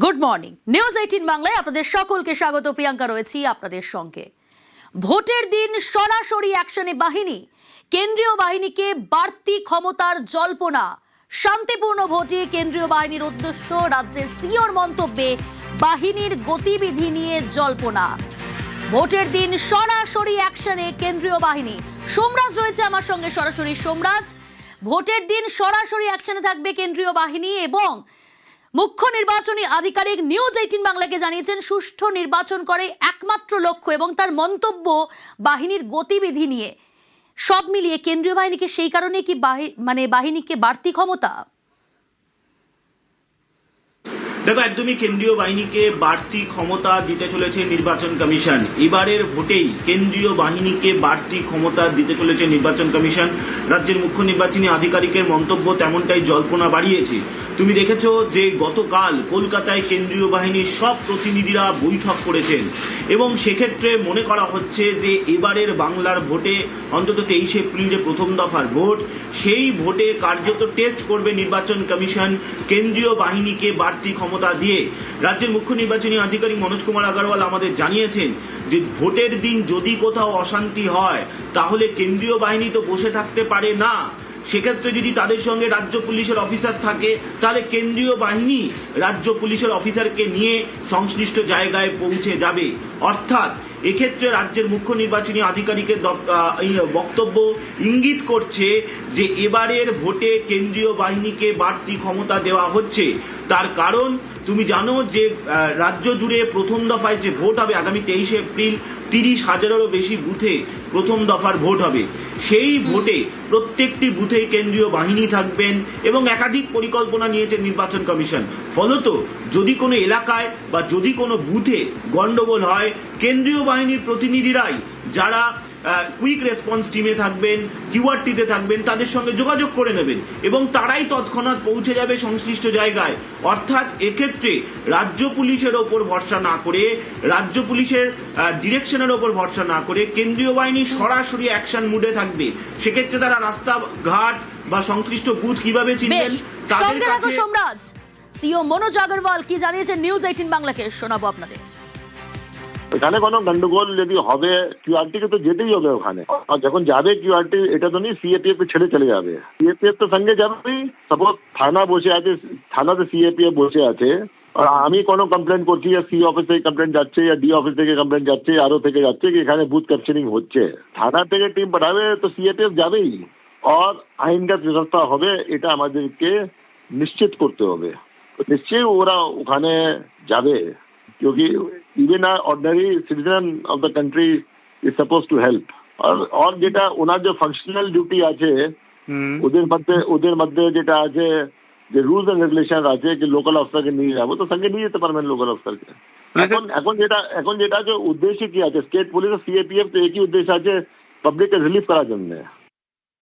Good morning. News 18 বাংলায় আপনাদের সকলকে স্বাগত। প্রিয়াঙ্কা রয়েছি আপনাদের সঙ্গে। ভোটের দিন সরাসরি অ্যাকশনে বাহিনী, কেন্দ্রীয় বাহিনীকে বাড়তি ক্ষমতার জল্পনা। শান্তিপূর্ণ ভোটে কেন্দ্রীয় বাহিনীর উদ্দেশ্য, রাজ্যের সিওর মন্তব্যে বাহিনীর গতিবিধি নিয়ে জল্পনা। ভোটের দিন সরাসরি অ্যাকশনে কেন্দ্রীয় বাহিনী। সোমরাজ রয়েছে আমার সঙ্গে সরাসরি। সোমরাজ, ভোটের দিন সরাসরি অ্যাকশনে থাকবে কেন্দ্রীয় বাহিনী এবং মুখ্য নির্বাচনী আধিকারিক নিউজ 18 বাংলাকে জানিয়েছেন সুষ্ঠু নির্বাচন করে একমাত্র লক্ষ্য, এবং তার মন্তব্য বাহিনীর গতিবিধি নিয়ে। সব মিলিয়ে কেন্দ্রীয় বাহিনীকে সেই কারণে কি বাহিনীকে বাড়তি ক্ষমতা? দেখো, একদমই কেন্দ্রীয় বাহিনীকে বাড়তি ক্ষমতা দিতে চলেছে নির্বাচন কমিশন। এবারের ভোটেই কেন্দ্রীয় বাহিনীকে বাড়তি ক্ষমতা দিতে চলেছে নির্বাচন কমিশন। রাজ্যের মুখ্য নির্বাচনী আধিকারিকের মন্তব্য তেমনটাই জল্পনা বাড়িয়েছে। তুমি দেখেছো যে গতকাল কলকাতায় কেন্দ্রীয় বাহিনীর সব প্রতিনিধিরা বৈঠক করেছেন, এবং সেক্ষেত্রে মনে করা হচ্ছে যে এবারের বাংলার ভোটে অন্তত 23 এপ্রিল যে প্রথম দফার ভোট, সেই ভোটে কার্যত টেস্ট করবে নির্বাচন কমিশন কেন্দ্রীয় বাহিনীকে বাড়তি ক্ষমতা দিয়ে। রাজ্যের মুখ্য নির্বাচনী আধিকারিক মনোজ কুমার আগরওয়াল আমাদের জানিয়েছেন যে ভোটের দিন যদি কোথাও অশান্তি হয় তাহলে কেন্দ্রীয় বাহিনী তো বসে থাকতে পারে না। সেক্ষেত্রে যদি তাদের সঙ্গে রাজ্য পুলিশের অফিসার থাকে তাহলে কেন্দ্রীয় বাহিনী রাজ্য পুলিশের অফিসারকে নিয়ে সংশ্লিষ্ট জায়গায় পৌঁছে যাবে। অর্থাৎ এক্ষেত্রে রাজ্যের মুখ্য নির্বাচনী আধিকারিকের বক্তব্য ইঙ্গিত করছে যে এবারের ভোটে কেন্দ্রীয় বাহিনীকে বাড়তি ক্ষমতা দেওয়া হচ্ছে। তার কারণ তুমি জানো যে রাজ্য জুড়ে প্রথম দফায় যে ভোট হবে আগামী 23 এপ্রিল, 30,000-এরও বেশি বুথে প্রথম দফার ভোট হবে। সেই ভোটে প্রত্যেকটি বুথেই কেন্দ্রীয় বাহিনী থাকবেন এবং একাধিক পরিকল্পনা নিয়েছে নির্বাচন কমিশন। ফলত যদি কোনো এলাকায় বা যদি কোনো বুথে গন্ডগোল হয়, কেন্দ্রীয় বাহিনীর প্রতিনিধিরাই, যারা কুইক রেসপন্স টিমে থাকবেন, কিউআরটিতে থাকবেন, তাদের সঙ্গে যোগাযোগ করে নেবেন এবং তারাই তৎক্ষণাৎ পৌঁছে যাবে সংশ্লিষ্ট জায়গায়। অর্থাৎ এক্ষেত্রে রাজ্য পুলিশের ওপর ভরসা না করে, রাজ্য পুলিশের ডিরেকশনের ওপর ভরসা না করে কেন্দ্রীয় বাহিনী সরাসরি অ্যাকশন মুডে থাকবে। সেক্ষেত্রে তারা রাস্তাঘাট বা সংশ্লিষ্ট বুথ কিভাবে চিনবেন তাদের কাছে। সোমরাজ, সিও মনোজ আগরওয়াল কি জানিয়েছেন নিউজ 18 বাংলাকে শোনাবো আপনাদের। এখানে কোনো গন্ডগোল যদি হবে, কিউআরটিকে তো যেতেই হবে ওখানে। আর যখন যাবে কিউআরটি, এটা তো নেই সিএপিএফ ছেড়ে চলে যাবে। সিএপিএফ তো সঙ্গে যাবেই। সাপোজ থানা বসে আছে, থানাতে সিএপিএফ বসে আছে, আর আমি কোনো কমপ্লেন করছি, সি অফিস থেকে কমপ্লেন যাচ্ছে, ডি অফিস থেকে কমপ্লেন যাচ্ছে, আরও থেকে যাচ্ছে কি এখানে বুথ ক্যাপচারিং হচ্ছে, থানা থেকে টিম পাঠাবে তো সিএপিএফ যাবেই। আর আইনগত ব্যবস্থা হবে, এটা আমাদেরকে নিশ্চিত করতে হবে। নিশ্চয়ই ওরা ওখানে যাবে, क्योंकि even an ordinary citizen of the country is supposed to help. और যেটা ওনার যে ফাংশনাল ডিউটি আছে ওদের মধ্যে যেটা আছে যে রুলস এন্ড রেগুলেশন আছে যে লোকাল অফিসারকে নিয়ে যাবো, তো সঙ্গে নিয়ে যেতে পারবেন লোকাল অফিসারকে। এখন যেটা যে উদ্দেশ্য কি আছে, স্টেট পুলিশ আর সিএপিএফ তো একই উদ্দেশ্য আছে, পাবলিককে রিলিফ করার জন্য।